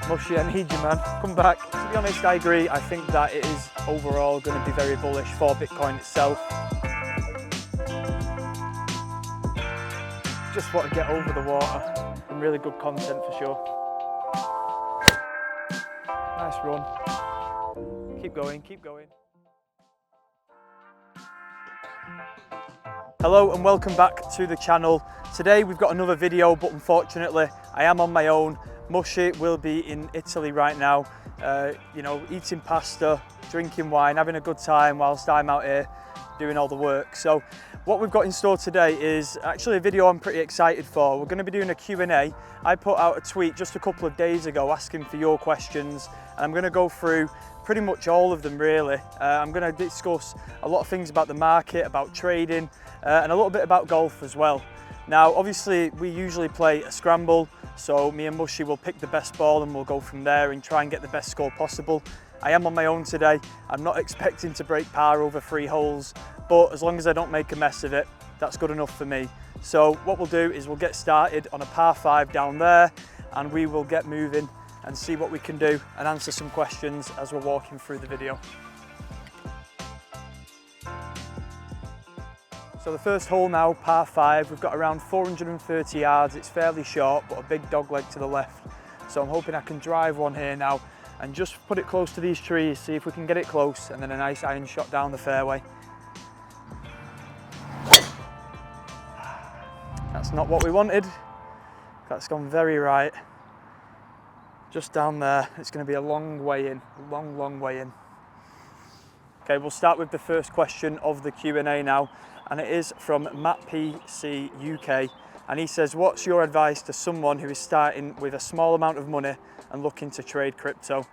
Mushy, I need you, man. Come back. To be honest, I agree. I think that it is overall going to be very bullish for Bitcoin itself. Just want to get over the water. Some really good content for sure. Nice run. Keep going, keep going. Hello and welcome back to the channel. Today we've got another video, but unfortunately I am on my own. Mushy will be in Italy right now, you know, eating pasta, drinking wine, having a good time whilst I'm out here doing all the work. So what we've got in store today is actually a video I'm pretty excited for. We're going to be doing a Q&A. I put out a tweet just a couple of days ago asking for your questions, and I'm going to go through pretty much all of them really. I'm going to discuss a lot of things about the market, about trading, and a little bit about golf as well. Now obviously we usually play a scramble, so me and Mushy will pick the best ball and we'll go from there and try and get the best score possible. I am on my own today. I'm not expecting to break par over 3 holes, but as long as I don't make a mess of it, that's good enough for me. So what we'll do is we'll get started on a par 5 down there, and we will get moving and see what we can do and answer some questions as we're walking through the video. So the first hole now, par 5, we've got around 430 yards. It's fairly short, but a big dog leg to the left. So I'm hoping I can drive one here now and just put it close to these trees, see if we can get it close, and then a nice iron shot down the fairway. That's not what we wanted. That's gone very right. Just down there. It's going to be a long way in, long way in. Okay, we'll start with the first question of the Q&A now, and it is from Matt PC UK, and he says, what's your advice to someone who is starting with a small amount of money and looking to trade crypto?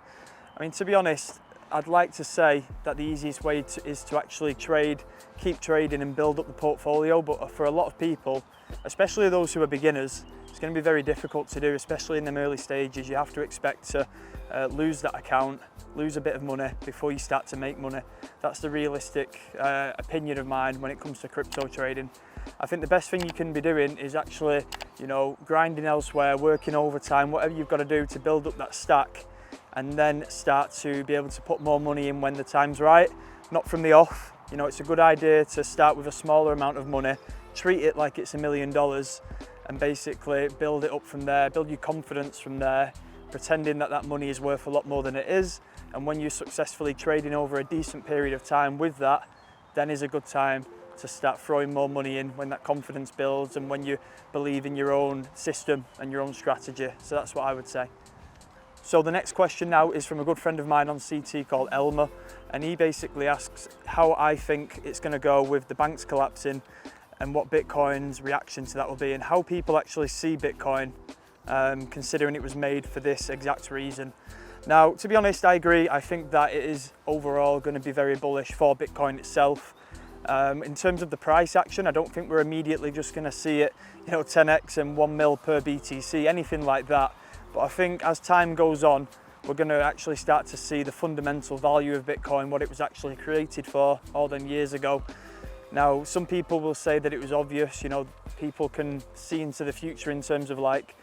I mean, to be honest, I'd like to say that the easiest way is to actually trade, keep trading and build up the portfolio, but for a lot of people, especially those who are beginners, it's going to be very difficult to do, especially in the early stages. You have to expect to lose that account, lose a bit of money before you start to make money. That's the realistic opinion of mine when it comes to crypto trading. I think the best thing you can be doing is actually, you know, grinding elsewhere, working overtime, whatever you've got to do to build up that stack, and then start to be able to put more money in when the time's right, not from the off. You know, it's a good idea to start with a smaller amount of money, treat it like it's $1 million, and basically build it up from there, build your confidence from there, pretending that that money is worth a lot more than it is. And when you're successfully trading over a decent period of time with that, then is a good time to start throwing more money in when that confidence builds and when you believe in your own system and your own strategy. So that's what I would say. So the next question now is from a good friend of mine on CT called Elmer, and he basically asks how I think it's going to go with the banks collapsing and what Bitcoin's reaction to that will be, and how people actually see Bitcoin, considering it was made for this exact reason. Now, to be honest, I agree. I think that it is overall going to be very bullish for Bitcoin itself. In terms of the price action, I don't think we're immediately just going to see it, you know, 10x and 1 mil per BTC, anything like that. But I think as time goes on, we're going to actually start to see the fundamental value of Bitcoin, what it was actually created for all them years ago. Now, some people will say that it was obvious, you know, people can see into the future in terms of like,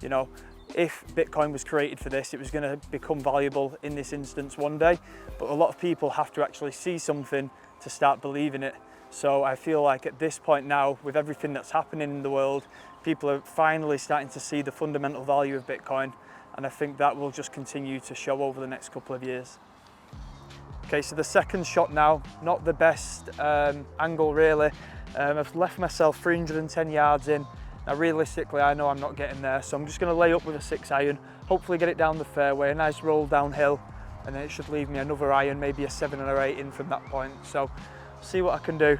you know, if Bitcoin was created for this, it was going to become valuable in this instance one day. But a lot of people have to actually see something to start believing it. So I feel like at this point now, with everything that's happening in the world, people are finally starting to see the fundamental value of Bitcoin. And I think that will just continue to show over the next couple of years. Okay, so the second shot now, not the best angle really. I've left myself 310 yards in. Now realistically, I know I'm not getting there, so I'm just going to lay up with a 6 iron, hopefully get it down the fairway, a nice roll downhill, and then it should leave me another iron, maybe a 7 or 8 in from that point. So see what I can do.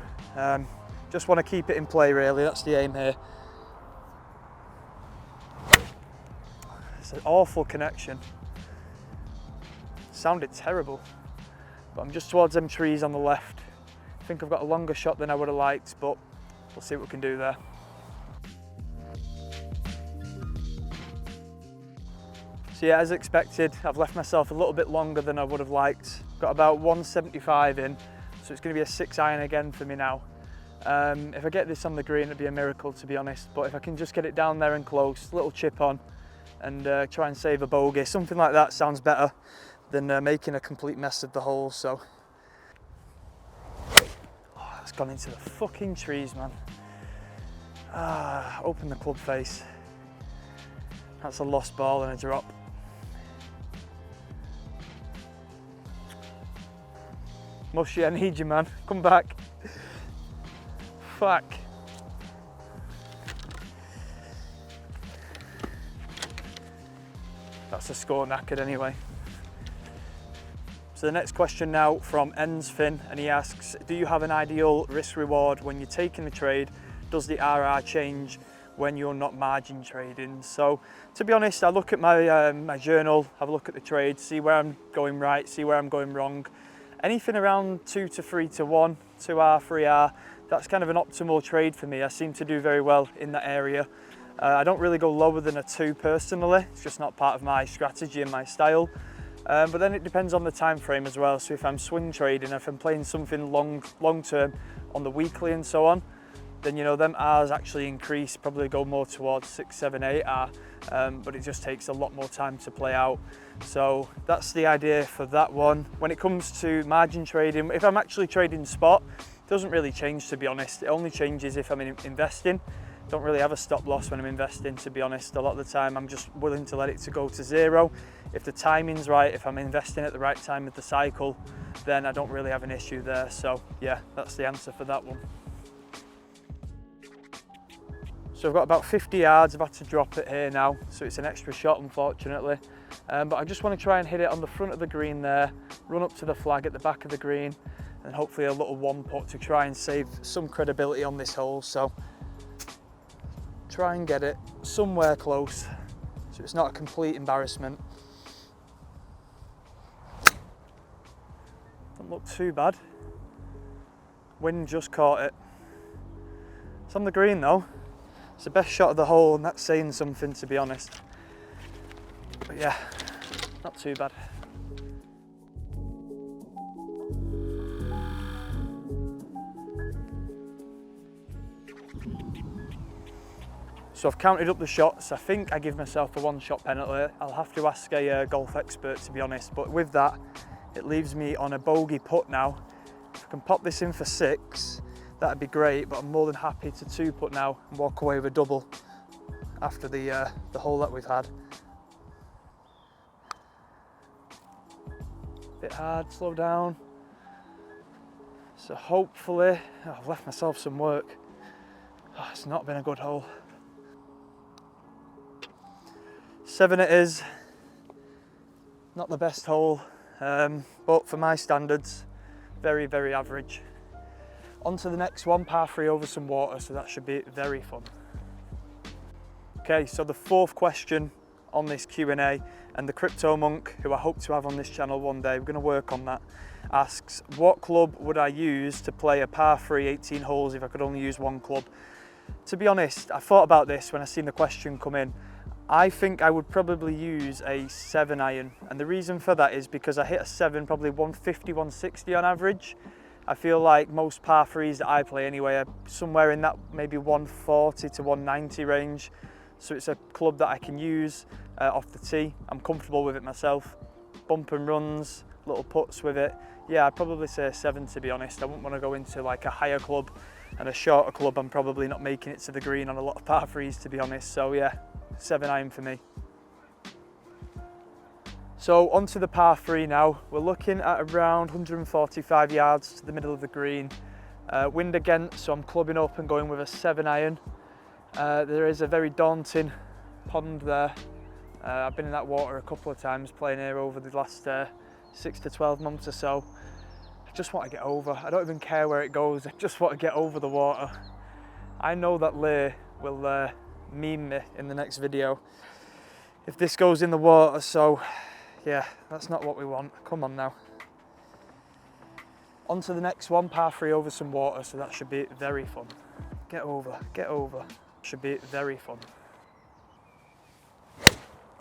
Just want to keep it in play really, that's the aim here. It's an awful connection. It sounded terrible. But I'm just towards them trees on the left. I think I've got a longer shot than I would have liked, but we'll see what we can do there. So yeah, as expected, I've left myself a little bit longer than I would have liked. Got about 175 in, so it's going to be a 6 iron again for me now. If I get this on the green, it'd be a miracle, to be honest. But if I can just get it down there and close, little chip on, and try and save a bogey. Something like that sounds better than making a complete mess of the hole. So, oh, that's gone into the fucking trees, man. Open the club face. That's a lost ball and a drop. Mushy, I need you, man. Come back. Fuck. That's a score knackered anyway. So the next question now from Ensfin, and he asks, do you have an ideal risk reward when you're taking the trade? Does the RR change when you're not margin trading? So to be honest, I look at my my journal, have a look at the trade, see where I'm going right, see where I'm going wrong. Anything around 2 to 3 to 1, 2R, 3R, that's kind of an optimal trade for me. I seem to do very well in that area. I don't really go lower than a 2 personally. It's just not part of my strategy and my style. But then it depends on the time frame as well. So if I'm swing trading, if I'm playing something long term on the weekly and so on, then you know them R's actually increase, probably go more towards 6, 7, 8R, but it just takes a lot more time to play out. So that's the idea for that one. When it comes to margin trading, if I'm actually trading spot, it doesn't really change, to be honest. It only changes if I'm investing. Don't really have a stop loss when I'm investing, to be honest. A lot of the time I'm just willing to let it to go to zero. If the timing's right, if I'm investing at the right time of the cycle, then I don't really have an issue there. So yeah, that's the answer for that one. So I've got about 50 yards, I've had to drop it here now, so it's an extra shot unfortunately. But I just want to try and hit it on the front of the green there, run up to the flag at the back of the green, and hopefully a little one putt to try and save some credibility on this hole. So try and get it somewhere close, so it's not a complete embarrassment. Doesn't look too bad. Wind just caught it. It's on the green though. It's the best shot of the hole, and that's saying something, to be honest. But yeah, not too bad. So I've counted up the shots. I think I give myself a 1-shot penalty. I'll have to ask a golf expert, to be honest. But with that, it leaves me on a bogey putt now. If I can pop this in for 6, that'd be great, but I'm more than happy to 2-putt now and walk away with a double after the hole that we've had. Bit hard, slow down. So hopefully, I've left myself some work. Oh, it's not been a good hole. 7 it is. Not the best hole, but for my standards, very, very average. On to the next one, par 3 over some water, so that should be very fun. Okay, so the 4th question on this Q&A, and the Crypto Monk, who I hope to have on this channel one day, we're going to work on that, asks, what club would I use to play a par 3 18 holes if I could only use one club? To be honest, I thought about this when I seen the question come in. I think I would probably use a 7-iron, and the reason for that is because I hit a 7 probably 150, 160 on average. I feel like most par 3s that I play anyway are somewhere in that maybe 140 to 190 range. So it's a club that I can use off the tee. I'm comfortable with it myself. Bump and runs, little putts with it. Yeah, I'd probably say a 7, to be honest. I wouldn't want to go into like a higher club and a shorter club. I'm probably not making it to the green on a lot of par 3s, to be honest. So yeah, 7-iron for me. So onto the par 3 now. We're looking at around 145 yards to the middle of the green. Wind against, so I'm clubbing up and going with a 7-iron. There is a very daunting pond there. I've been in that water a couple of times playing here over the last 6 to 12 months or so. I just want to get over. I don't even care where it goes. I just want to get over the water. I know that Lay will meme me in the next video if this goes in the water, so yeah, that's not what we want. Come on now. On to the next one, par 3 over some water, so that should be very fun. Get over, get over. Should be very fun.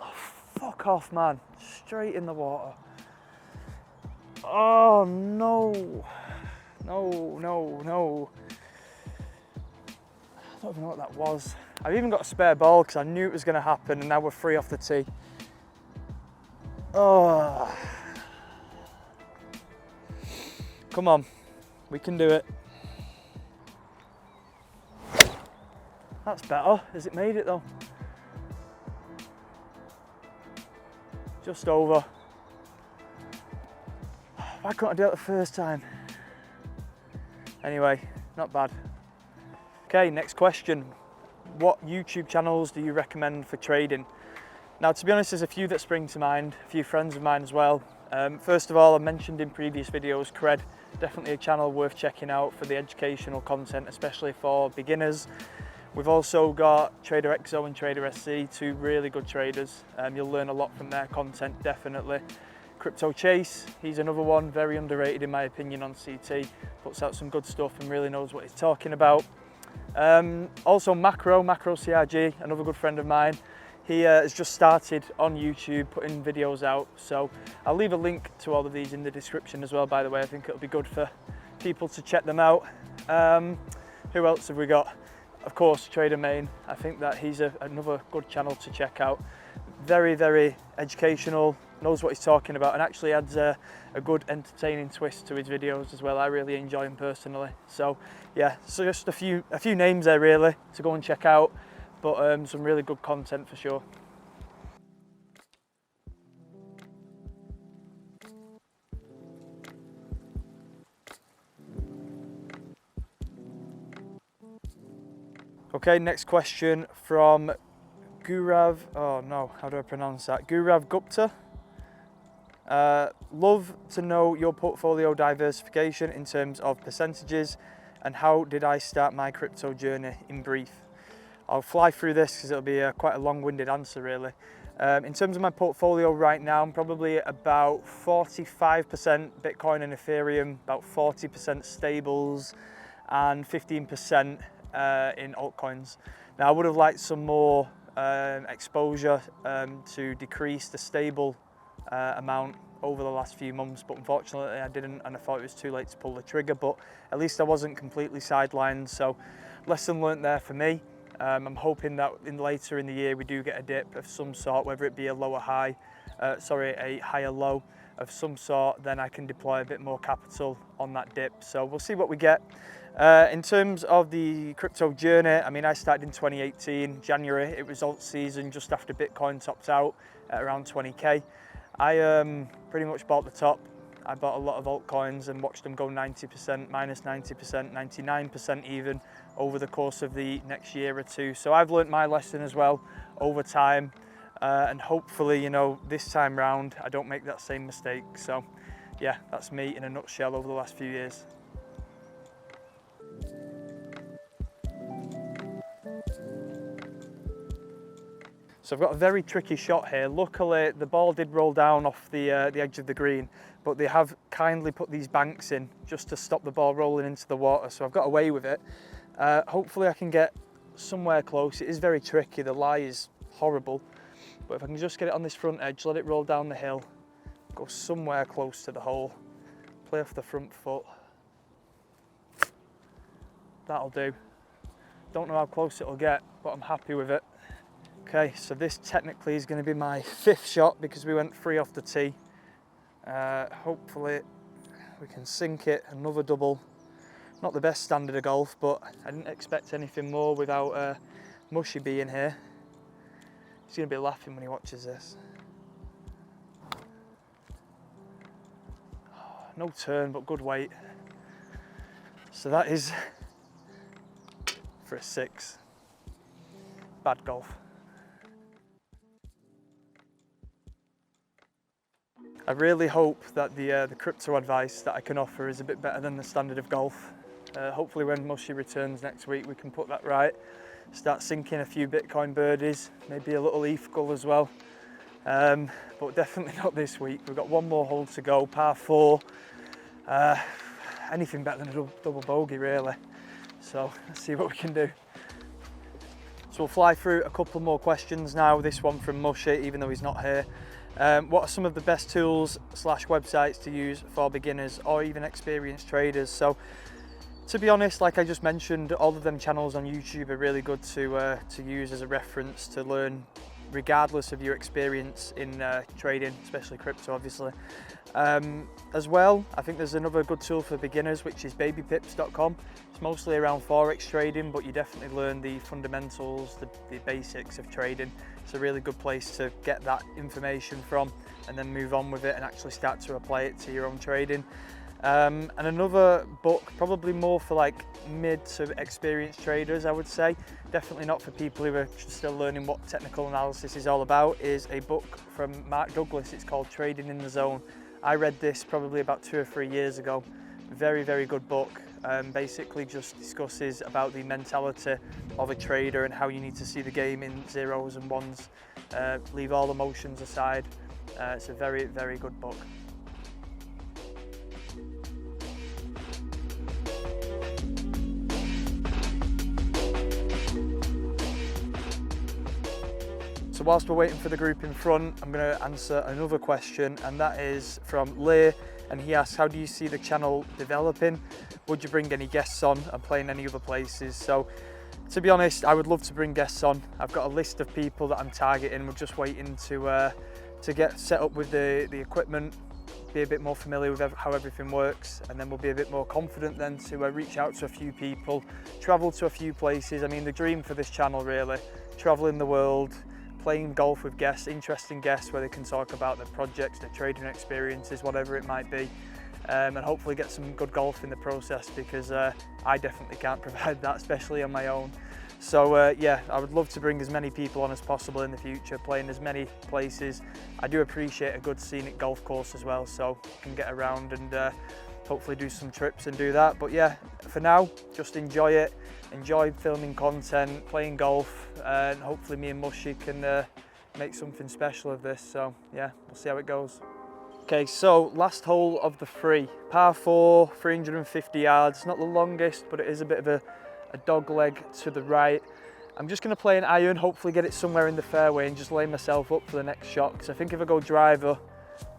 Oh, fuck off, man. Straight in the water. Oh, no. No, no, no. I don't even know what that was. I've even got a spare ball because I knew it was going to happen, and now we're free off the tee. Oh, come on, we can do it. That's better. Has it made it though? Just over. Why couldn't I do it the first time? Anyway, not bad. Okay, next question. What YouTube channels do you recommend for trading? Now, to be honest, there's a few that spring to mind, a few friends of mine as well. First of all, I mentioned in previous videos, Cred, definitely a channel worth checking out for the educational content, especially for beginners. We've also got Trader Exo and Trader SC, two really good traders. You'll learn a lot from their content, definitely. Crypto Chase, he's another one, very underrated in my opinion on CT. Puts out some good stuff and really knows what he's talking about. Also Macro CRG, another good friend of mine. He has just started on YouTube putting videos out, so I'll leave a link to all of these in the description as well, by the way. I think it'll be good for people to check them out. Who else have we got? Of course, Trader Main. I think that he's another good channel to check out. Very, very educational, knows what he's talking about, and actually adds a good entertaining twist to his videos as well. I really enjoy him personally. So yeah, so just a few names there really to go and check out, but some really good content for sure. Okay, next question from Gurav, oh no, how do I pronounce that? Gurav Gupta. Love to know your portfolio diversification in terms of percentages and how did I start my crypto journey in brief. I'll fly through this because it'll be quite a long-winded answer really. In terms of my portfolio right now, I'm probably about 45% Bitcoin and Ethereum, about 40% stables and 15% in altcoins. Now I would have liked some more exposure to decrease the stable amount over the last few months, but unfortunately I didn't, and I thought it was too late to pull the trigger, but at least I wasn't completely sidelined, so lesson learnt there for me. I'm hoping that later in the year we do get a dip of some sort, whether it be a a higher low of some sort, then I can deploy a bit more capital on that dip. So we'll see what we get. In terms of the crypto journey, I mean, I started in 2018, January, it was alt season just after Bitcoin topped out at around 20K. I pretty much bought the top. I bought a lot of altcoins and watched them go 90%, minus 90%, 99% even over the course of the next year or two. So I've learnt my lesson as well over time. And hopefully, you know, this time round, I don't make that same mistake. So yeah, that's me in a nutshell over the last few years. So I've got a very tricky shot here. Luckily, the ball did roll down off the edge of the green, but they have kindly put these banks in just to stop the ball rolling into the water. So I've got away with it. Hopefully I can get somewhere close. It is very tricky. The lie is horrible. But if I can just get it on this front edge, let it roll down the hill, go somewhere close to the hole, play off the front foot. That'll do. Don't know how close it'll get, but I'm happy with it. Okay, so this technically is going to be my 5th shot because we went 3 off the tee. Hopefully we can sink it, another double. Not the best standard of golf, but I didn't expect anything more without Mushy being here. He's going to be laughing when he watches this. No turn, but good weight. So that is for a 6. Bad golf. I really hope that the crypto advice that I can offer is a bit better than the standard of golf. Hopefully when Mushy returns next week we can put that right. Start sinking a few Bitcoin birdies, maybe a little ETH gull as well. But definitely not this week. We've got one more hole to go, par 4. Anything better than a double bogey really. So let's see what we can do. So we'll fly through a couple more questions now. This one from Mushy, even though he's not here. What are some of the best tools / websites to use for beginners or even experienced traders? So To be honest, like I just mentioned, all of them channels on YouTube are really good to use as a reference to learn, regardless of your experience in trading, especially crypto, obviously. As well, I think there's another good tool for beginners, which is babypips.com. It's mostly around forex trading, but you definitely learn the fundamentals, the basics of trading. It's a really good place to get that information from and then move on with it and actually start to apply it to your own trading. And another book, probably more for like mid to experienced traders, I would say, definitely not for people who are still learning what technical analysis is all about, is a book from Mark Douglas. It's called Trading in the Zone. I read this probably about 2 or 3 years ago. Very, very good book. Basically just discusses about the mentality of a trader and how you need to see the game in zeros and ones. Leave all emotions aside. It's a very, very good book. So whilst we're waiting for the group in front, I'm going to answer another question, and that is from Lee, and he asks, how do you see the channel developing? Would you bring any guests on and play in any other places? So to be honest, I would love to bring guests on. I've got a list of people that I'm targeting. We're just waiting to get set up with the equipment, be a bit more familiar with how everything works, and then we'll be a bit more confident then to reach out to a few people, travel to a few places. I mean, the dream for this channel really, traveling the world, playing golf with guests, interesting guests where they can talk about their projects, their trading experiences, whatever it might be, and hopefully get some good golf in the process, because I definitely can't provide that, especially on my own. So yeah, I would love to bring as many people on as possible in the future, play in as many places. I do appreciate a good scenic golf course as well, so you can get around and hopefully do some trips and do that. But yeah, for now, just enjoy it. Enjoy filming content, playing golf, and hopefully me and Mushy can make something special of this. So yeah, we'll see how it goes. Okay, so last hole of the 3, par 4, 350 yards. Not the longest, but it is a bit of a dog leg to the right. I'm just going to play an iron, hopefully get it somewhere in the fairway and just lay myself up for the next shot, because I think if I go driver,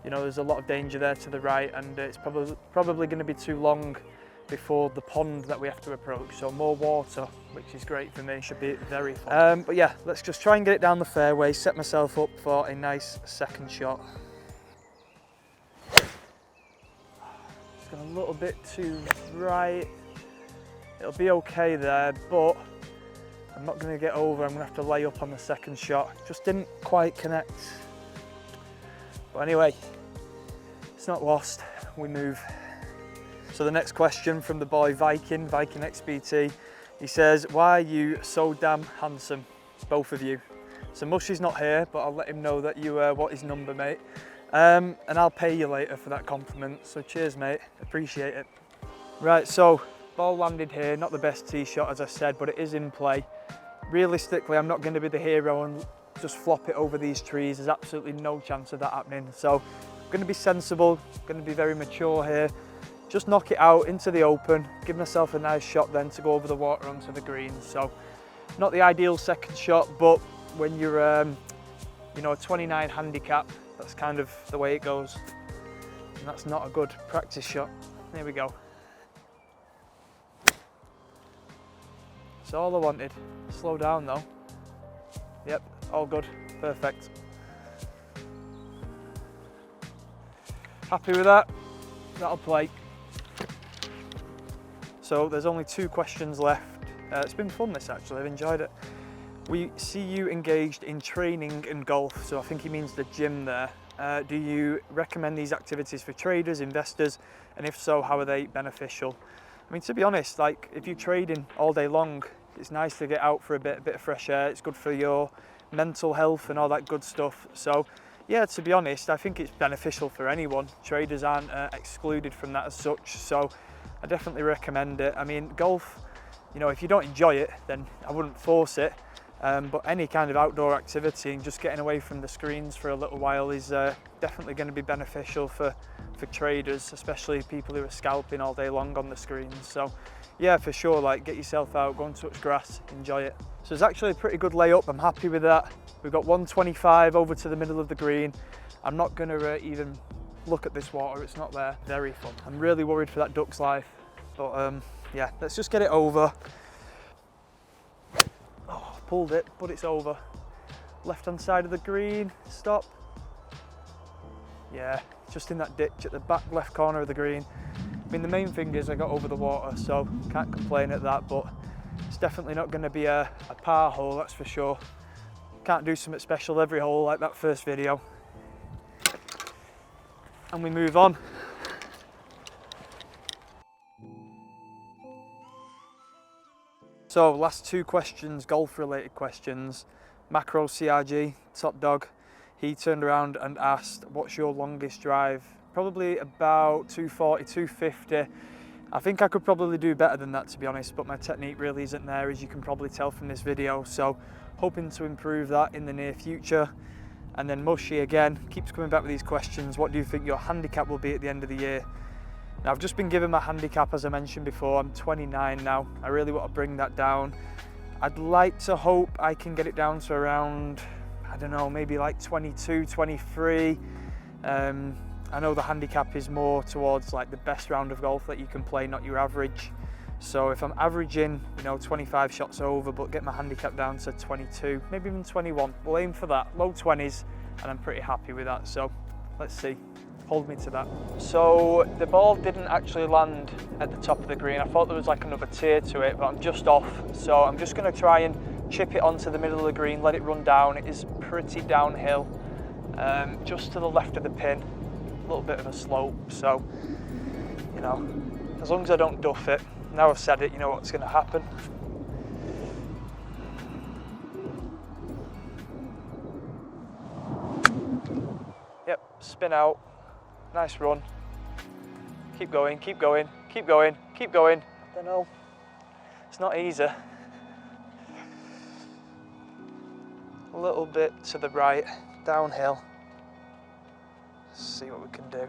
you know, there's a lot of danger there to the right, and it's probably going to be too long before the pond that we have to approach. So more water, which is great for me, should be very fun. But yeah, let's just try and get it down the fairway, set myself up for a nice second shot. It's gone a little bit too right. It'll be okay there, but I'm not going to get over. I'm going to have to lay up on the second shot. Just didn't quite connect. But anyway, it's not lost. We move. So the next question from the boy Viking XBT. He says, why are you so damn handsome, both of you? So Mushy's not here, but I'll let him know that you want his number, mate. And I'll pay you later for that compliment. So cheers, mate. Appreciate it. Right, so ball landed here. Not the best tee shot, as I said, but it is in play. Realistically, I'm not going to be the hero and just flop it over these trees. There's absolutely no chance of that happening. So I'm going to be sensible, going to be very mature here. Just knock it out into the open, give myself a nice shot then to go over the water onto the green. So not the ideal second shot, but when you're you know, a 29 handicap, that's kind of the way it goes. And that's not a good practice shot. There we go. That's all I wanted. Slow down though. Yep, all good, perfect. Happy with that? That'll play. So there's only 2 questions left. It's been fun this actually, I've enjoyed it. We see you engaged in training and golf, so I think he means the gym there. Do you recommend these activities for traders, investors, and if so, how are they beneficial? I mean, to be honest, like if you're trading all day long, it's nice to get out for a bit of fresh air. It's good for your mental health and all that good stuff. So yeah, to be honest, I think it's beneficial for anyone. Traders aren't excluded from that as such, so I definitely recommend it. I mean, golf, you know, if you don't enjoy it, then I wouldn't force it. But any kind of outdoor activity and just getting away from the screens for a little while is definitely going to be beneficial for traders, especially people who are scalping all day long on the screens. So yeah, for sure, like get yourself out, go and touch grass, enjoy it. So it's actually a pretty good layup, I'm happy with that. We've got 125 over to the middle of the green. I'm not going to even look at this water, it's not there. Very fun. I'm really worried for that duck's life, but yeah, let's just get it over. Oh, pulled it, but it's over. Left hand side of the green, stop. Yeah, just in that ditch at the back left corner of the green. I mean, the main thing is I got over the water, so can't complain at that, but it's definitely not going to be a par hole, that's for sure. Can't do something special every hole like that first video. And we move on. So last two questions, golf related questions. Macro CRG, top dog, he turned around and asked, what's your longest drive? Probably about 240, 250. I think I could probably do better than that, to be honest, but my technique really isn't there, as you can probably tell from this video. So hoping to improve that in the near future. And then Mushy again keeps coming back with these questions. What do you think your handicap will be at the end of the year? Now, I've just been given my handicap, as I mentioned before. I'm 29 now. I really want to bring that down. I'd like to hope I can get it down to around, I don't know, maybe like 22, 23. I know the handicap is more towards like the best round of golf that you can play, not your average. So if I'm averaging, you know, 25 shots over, but get my handicap down to 22, maybe even 21, we'll aim for that, low 20s, and I'm pretty happy with that. So let's see. Hold me to that. So the ball didn't actually land at the top of the green. I thought there was like another tier to it, but I'm just off. So I'm just going to try and chip it onto the middle of the green, let it run down. It is pretty downhill, just to the left of the pin, a little bit of a slope. So, you know, as long as I don't duff it, now I've said it, you know what's going to happen. Yep, spin out. Nice run. Keep going, keep going, keep going, keep going. I don't know. It's not easy. A little bit to the right, downhill. Let's see what we can do.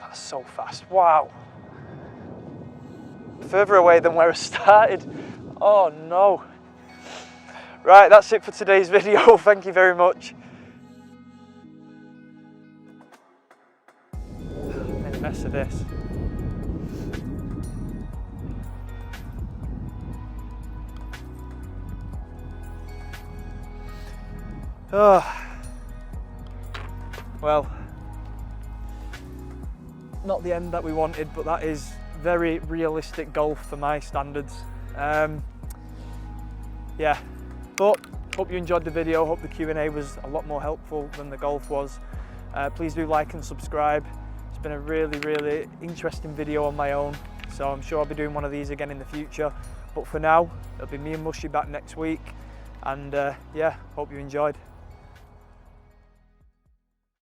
That's so fast. Wow. Further away than where I started. Oh no. Right, that's it for today's video. Thank you very much. Made a mess of this. Oh. Well, not the end that we wanted, but that is very realistic golf for my standards. Yeah. But hope you enjoyed the video. Hope the Q&A was a lot more helpful than the golf was. Please do like and subscribe. It's been a really interesting video on my own, so I'm sure I'll be doing one of these again in the future. But for now, it'll be me and Mushy back next week, and yeah, hope you enjoyed.